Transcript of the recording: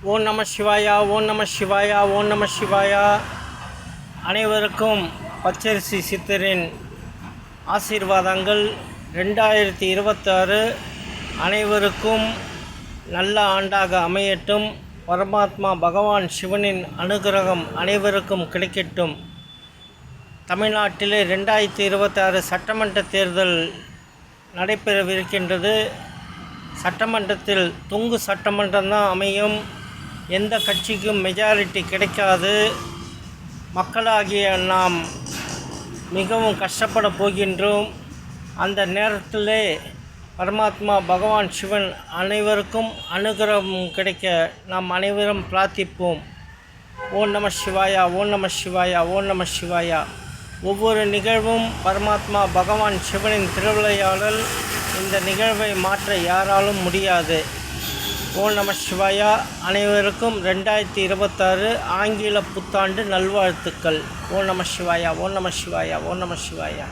ஓம் நம சிவாயா, ஓம் நம சிவாயா, ஓம் நம சிவாயா. அனைவருக்கும் பச்சரிசி சித்தரின் ஆசீர்வாதங்கள். 2026 அனைவருக்கும் நல்ல ஆண்டாக அமையட்டும். பரமாத்மா பகவான் சிவனின் அனுகிரகம் அனைவருக்கும் கிடைக்கட்டும். தமிழ்நாட்டிலே 2026 சட்டமன்ற தேர்தல் நடைபெறவிருக்கின்றது. சட்டமன்றத்தில் தொங்கு சட்டமன்றம்தான் அமையும். எந்த கட்சிக்கும் மெஜாரிட்டி கிடைக்காது. மக்களாகிய நாம் மிகவும் கஷ்டப்பட போகின்றோம். அந்த நேரத்திலே பரமாத்மா பகவான் சிவன் அனைவருக்கும் அனுகிரகம் கிடைக்க நாம் அனைவரும் பிரார்த்திப்போம். ஓம் நம சிவாயா, ஓம் நம சிவாயா, ஓம் நம சிவாயா. ஒவ்வொரு நிகழ்வும் பரமாத்மா பகவான் சிவனின் திருவிளையாடல். இந்த நிகழ்வை மாற்ற யாராலும் முடியாது. ஓம் நம சிவாயா. அனைவருக்கும் 2026 ஆங்கில புத்தாண்டு நல்வாழ்த்துக்கள். ஓம் நம சிவாயா, ஓம் நம சிவாயா, ஓம் நம சிவாயா.